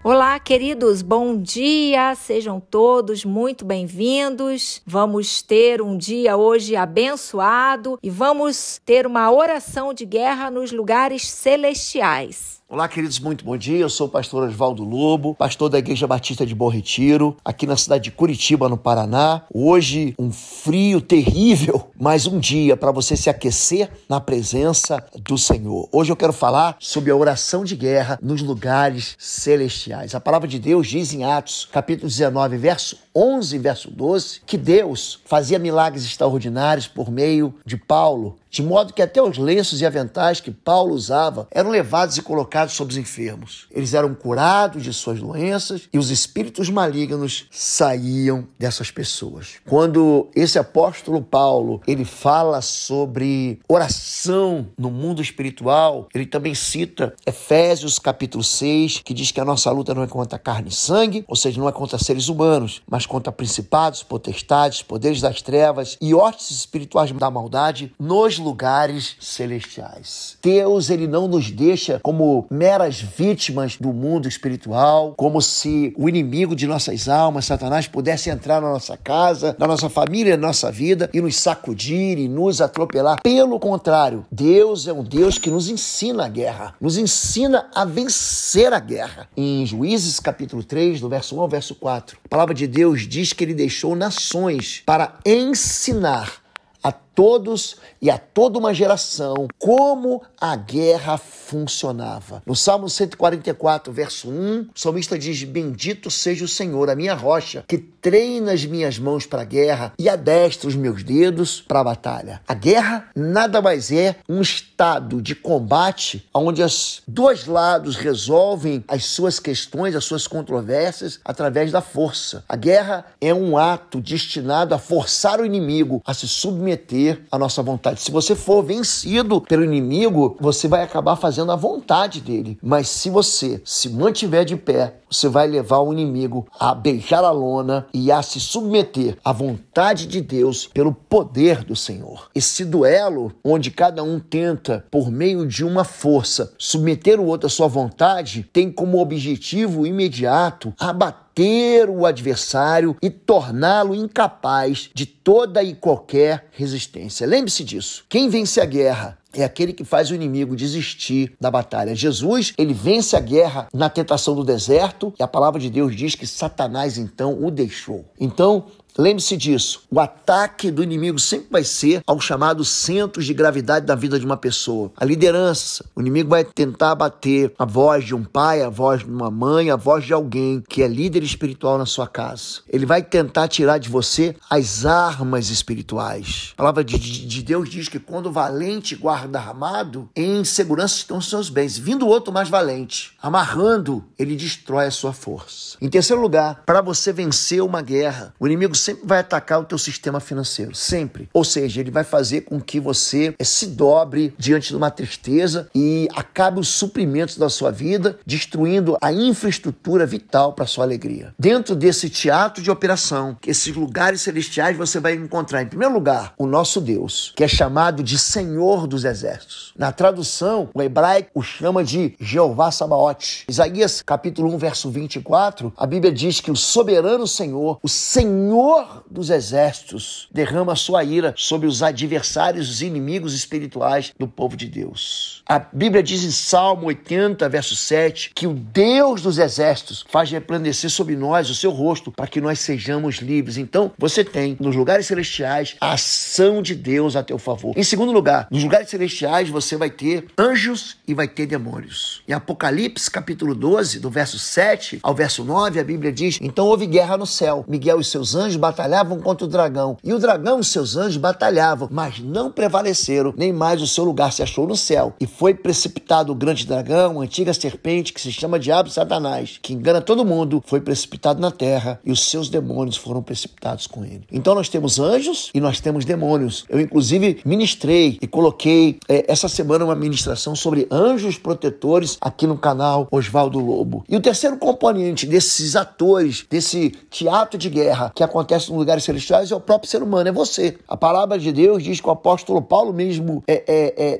Olá, queridos, bom dia, sejam todos muito bem-vindos. Vamos ter um dia hoje abençoado e vamos ter uma oração de guerra nos lugares celestiais. Olá, queridos, muito bom dia. Eu sou o pastor Osvaldo Lobo, pastor da Igreja Batista de Bom Retiro, aqui na cidade de Curitiba, no Paraná. Hoje, um frio terrível, mas um dia para você se aquecer na presença do Senhor. Hoje eu quero falar sobre a oração de guerra nos lugares celestiais. A palavra de Deus diz em Atos, capítulo 19, verso 11 e verso 12, que Deus fazia milagres extraordinários por meio de Paulo, de modo que até os lenços e aventais que Paulo usava eram levados e colocados sobre os enfermos. Eles eram curados de suas doenças e os espíritos malignos saíam dessas pessoas. Quando esse apóstolo Paulo, ele fala sobre oração no mundo espiritual, ele também cita Efésios capítulo 6, que diz que a nossa luta não é contra carne e sangue, ou seja, não é contra seres humanos, mas contra principados, potestades, poderes das trevas e hostes espirituais da maldade nos lugares celestiais. Deus, ele não nos deixa como meras vítimas do mundo espiritual, como se o inimigo de nossas almas, Satanás, pudesse entrar na nossa casa, na nossa família, na nossa vida e nos sacudir e nos atropelar. Pelo contrário, Deus é um Deus que nos ensina a guerra, nos ensina a vencer a guerra. Em Juízes capítulo 3, do verso 1 ao verso 4, a palavra de Deus diz que ele deixou nações para ensinar a todos e a toda uma geração como a guerra funcionava. No Salmo 144, verso 1, o salmista diz: bendito seja o Senhor, a minha rocha, que treina as minhas mãos para a guerra e adestra os meus dedos para a batalha. A guerra nada mais é um estado de combate onde os dois lados resolvem as suas questões, as suas controvérsias através da força. A guerra é um ato destinado a forçar o inimigo a se submeter à nossa vontade. Se você for vencido pelo inimigo, você vai acabar fazendo a vontade dele. Mas se você se mantiver de pé, você vai levar o inimigo a beijar a lona e a se submeter à vontade de Deus pelo poder do Senhor. Esse duelo, onde cada um tenta, por meio de uma força, submeter o outro à sua vontade, tem como objetivo imediato abater o adversário e torná-lo incapaz de toda e qualquer resistência. Lembre-se disso. Quem vence a guerra é aquele que faz o inimigo desistir da batalha. Jesus, ele vence a guerra na tentação do deserto e a palavra de Deus diz que Satanás, então, o deixou. Então, lembre-se disso, o ataque do inimigo sempre vai ser ao chamado centros de gravidade da vida de uma pessoa. A liderança, o inimigo vai tentar abater a voz de um pai, a voz de uma mãe, a voz de alguém que é líder espiritual na sua casa. Ele vai tentar tirar de você as armas espirituais. A palavra de Deus diz que quando o valente guarda armado, em segurança estão os seus bens. Vindo o outro mais valente, amarrando, ele destrói a sua força. Em terceiro lugar, para você vencer uma guerra, o inimigo sempre vai atacar o teu sistema financeiro, sempre. Ou seja, ele vai fazer com que você se dobre diante de uma tristeza e acabe os suprimentos da sua vida, destruindo a infraestrutura vital para a sua alegria. Dentro desse teatro de operação, esses lugares celestiais, você vai encontrar, em primeiro lugar, o nosso Deus, que é chamado de Senhor dos Exércitos. Na tradução, o hebraico o chama de Jeová Sabaote. Isaías, capítulo 1, verso 24, a Bíblia diz que o soberano Senhor, o Senhor dos exércitos, derrama a sua ira sobre os adversários, os inimigos espirituais do povo de Deus. A Bíblia diz em Salmo 80, verso 7, que o Deus dos exércitos faz resplandecer sobre nós o seu rosto para que nós sejamos livres. Então, você tem nos lugares celestiais a ação de Deus a teu favor. Em segundo lugar, nos lugares celestiais você vai ter anjos e vai ter demônios. Em Apocalipse, capítulo 12, do verso 7 ao verso 9, a Bíblia diz: então houve guerra no céu. Miguel e seus anjos batalhavam contra o dragão, e o dragão e seus anjos batalhavam, mas não prevaleceram, nem mais o seu lugar se achou no céu. E foi precipitado o grande dragão, a antiga serpente, que se chama Diabo e Satanás, que engana todo mundo, foi precipitado na terra, e os seus demônios foram precipitados com ele. Então nós temos anjos e nós temos demônios. Eu, inclusive, ministrei e coloquei essa semana uma ministração sobre anjos protetores aqui no canal Osvaldo Lobo. E o terceiro componente desses atores, desse teatro de guerra que acontece nos lugares celestiais, é o próprio ser humano, é você. A palavra de Deus diz que o apóstolo Paulo mesmo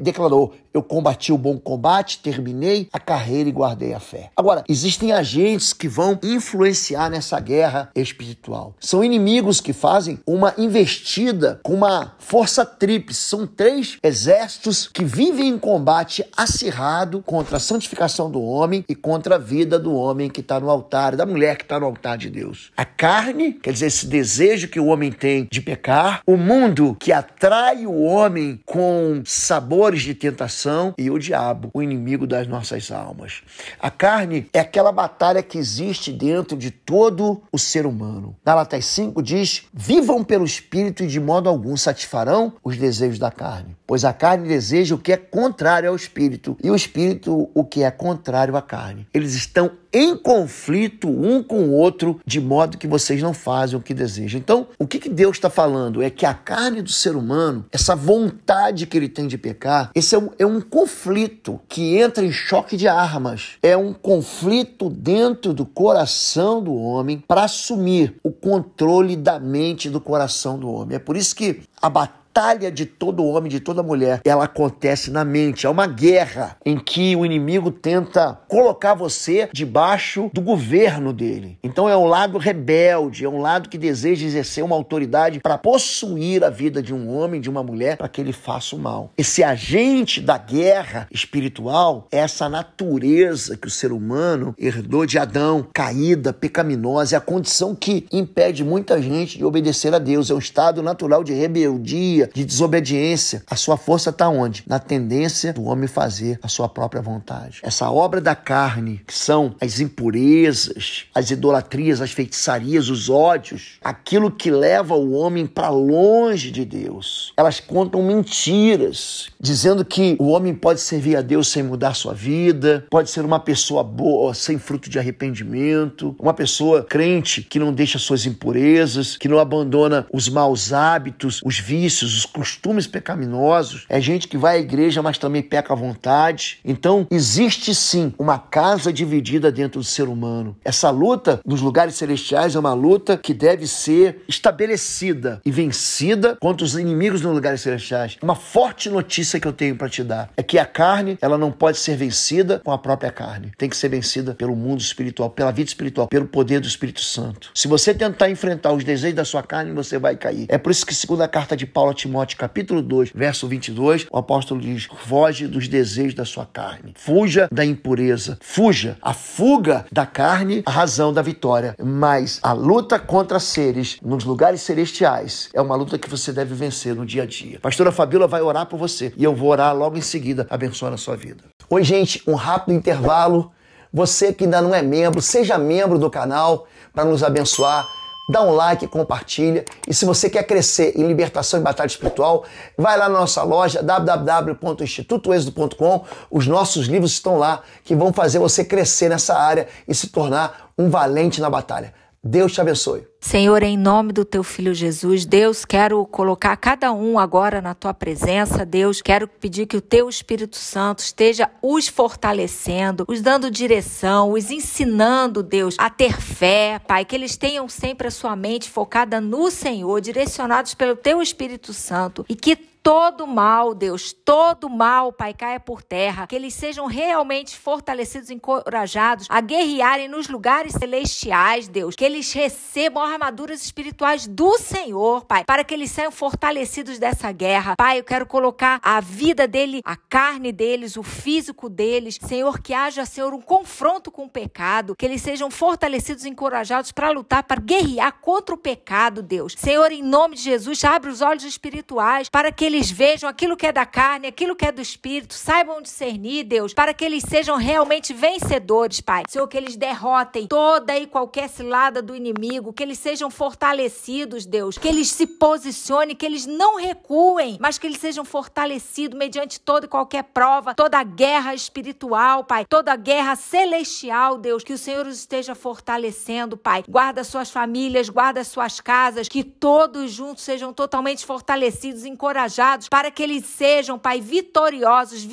declarou: eu combato combati o bom combate, terminei a carreira e guardei a fé. Agora, existem agentes que vão influenciar nessa guerra espiritual. São inimigos que fazem uma investida com uma força tríplice. São 3 exércitos que vivem em combate acirrado contra a santificação do homem e contra a vida do homem que está no altar, da mulher que está no altar de Deus. A carne, quer dizer, esse desejo que o homem tem de pecar, o mundo que atrai o homem com sabores de tentação e o diabo, o inimigo das nossas almas. A carne é aquela batalha que existe dentro de todo o ser humano. Gálatas 5 diz: vivam pelo Espírito e de modo algum satisfarão os desejos da carne. Pois a carne deseja o que é contrário ao Espírito e o Espírito o que é contrário à carne. Eles estão em conflito um com o outro, de modo que vocês não fazem o que desejam. Então, o que Deus está falando é que a carne do ser humano, essa vontade que ele tem de pecar, esse é um conflito que entra em choque de armas. É um conflito dentro do coração do homem para assumir o controle da mente e do coração do homem. É por isso que a batalha de todo homem, de toda mulher, ela acontece na mente. É uma guerra em que o inimigo tenta colocar você debaixo do governo dele. Então é um lado rebelde, é um lado que deseja exercer uma autoridade para possuir a vida de um homem, de uma mulher, para que ele faça o mal. Esse agente da guerra espiritual é essa natureza que o ser humano herdou de Adão, caída, pecaminosa, é a condição que impede muita gente de obedecer a Deus. É um estado natural de rebeldia, de desobediência. A sua força está onde? Na tendência do homem fazer a sua própria vontade. Essa obra da carne, que são as impurezas, as idolatrias, as feitiçarias, os ódios, aquilo que leva o homem para longe de Deus. Elas contam mentiras, dizendo que o homem pode servir a Deus sem mudar sua vida, pode ser uma pessoa boa, sem fruto de arrependimento, uma pessoa crente que não deixa suas impurezas, que não abandona os maus hábitos, os vícios, os costumes pecaminosos. É gente que vai à igreja, mas também peca à vontade. Então, existe sim uma casa dividida dentro do ser humano. Essa luta nos lugares celestiais é uma luta que deve ser estabelecida e vencida contra os inimigos nos lugares celestiais. Uma forte notícia que eu tenho para te dar é que a carne, ela não pode ser vencida com a própria carne. Tem que ser vencida pelo mundo espiritual, pela vida espiritual, pelo poder do Espírito Santo. Se você tentar enfrentar os desejos da sua carne, você vai cair. É por isso que, segundo a carta de Paulo a Timóteo, capítulo 2, verso 22, o apóstolo diz: foge dos desejos da sua carne. Fuja da impureza. Fuja. A fuga da carne, a razão da vitória. Mas a luta contra seres nos lugares celestiais é uma luta que você deve vencer no dia a dia. A pastora Fabíola vai orar por você e eu vou orar logo em seguida, abençoando a sua vida. Oi, gente, um rápido intervalo. Você que ainda não é membro, seja membro do canal para nos abençoar. Dá um like, compartilha. E se você quer crescer em libertação e batalha espiritual, vai lá na nossa loja www.institutoexodo.com. Os nossos livros estão lá que vão fazer você crescer nessa área e se tornar um valente na batalha. Deus te abençoe. Senhor, em nome do teu filho Jesus, Deus, quero colocar cada um agora na tua presença, Deus, quero pedir que o teu Espírito Santo esteja os fortalecendo, os dando direção, os ensinando, Deus, a ter fé, Pai, que eles tenham sempre a sua mente focada no Senhor, direcionados pelo teu Espírito Santo, e que todo mal, Deus, todo mal, Pai, caia por terra, que eles sejam realmente fortalecidos, encorajados a guerrearem nos lugares celestiais, Deus, que eles recebam armaduras espirituais do Senhor, Pai, para que eles saiam fortalecidos dessa guerra. Pai, eu quero colocar a vida dele, a carne deles, o físico deles, Senhor, que haja, Senhor, um confronto com o pecado, que eles sejam fortalecidos e encorajados para lutar, para guerrear contra o pecado, Deus. Senhor, em nome de Jesus, abre os olhos espirituais para que eles vejam aquilo que é da carne, aquilo que é do Espírito, saibam discernir, Deus, para que eles sejam realmente vencedores, Pai. Senhor, que eles derrotem toda e qualquer cilada do inimigo, que eles sejam fortalecidos, Deus, que eles se posicionem, que eles não recuem, mas que eles sejam fortalecidos mediante toda e qualquer prova, toda a guerra espiritual, Pai, toda a guerra celestial, Deus, que o Senhor os esteja fortalecendo, Pai. Guarda suas famílias, guarda suas casas, que todos juntos sejam totalmente fortalecidos, encorajados usados para que eles sejam, Pai, vitoriosos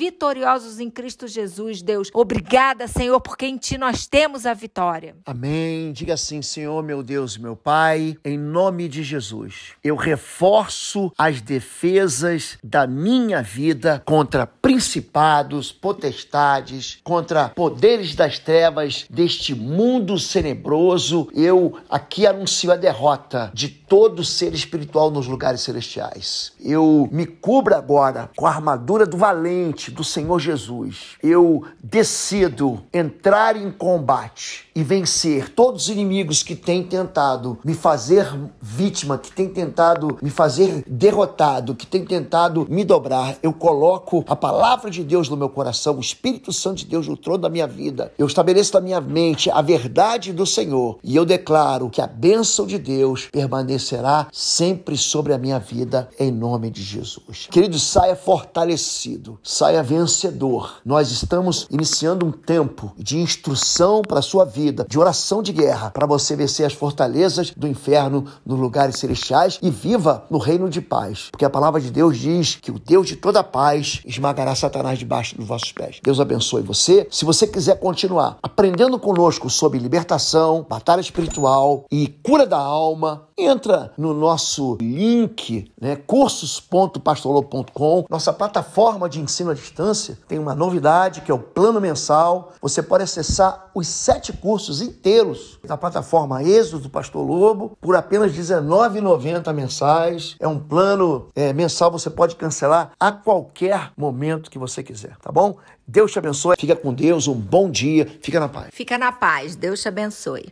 em Cristo Jesus, Deus. Obrigada, Senhor, porque em Ti nós temos a vitória. Amém. Diga assim: Senhor, meu Deus e meu Pai, em nome de Jesus, eu reforço as defesas da minha vida contra principados, potestades, contra poderes das trevas deste mundo tenebroso. Eu aqui anuncio a derrota de todo ser espiritual nos lugares celestiais. Eu me cubro agora com a armadura do valente, do Senhor Jesus. Eu decido entrar em combate e vencer todos os inimigos que têm tentado me fazer vítima, que têm tentado me fazer derrotado, que têm tentado me dobrar. Eu coloco a palavra de Deus no meu coração, o Espírito Santo de Deus no trono da minha vida. Eu estabeleço na minha mente a verdade do Senhor e eu declaro que a bênção de Deus permanecerá sempre sobre a minha vida, em nome de Jesus. Querido, saia fortalecido, saia vencedor. Nós estamos iniciando um tempo de instrução para a sua vida, de oração de guerra, para você vencer as fortalezas do inferno nos lugares celestiais e viva no reino de paz. Porque a palavra de Deus diz que o Deus de toda paz esmagará Satanás debaixo dos vossos pés. Deus abençoe você. Se você quiser continuar aprendendo conosco sobre libertação, batalha espiritual e cura da alma, entra no nosso link, cursos.pastorlobo.com, nossa plataforma de ensino à distância. Tem uma novidade que é o plano mensal. Você pode acessar os 7 cursos inteiros da plataforma Êxodo do Pastor Lobo por apenas R$19,90 mensais. É um plano mensal, você pode cancelar a qualquer momento que você quiser, tá bom? Deus te abençoe, fica com Deus, um bom dia, fica na paz. Fica na paz, Deus te abençoe.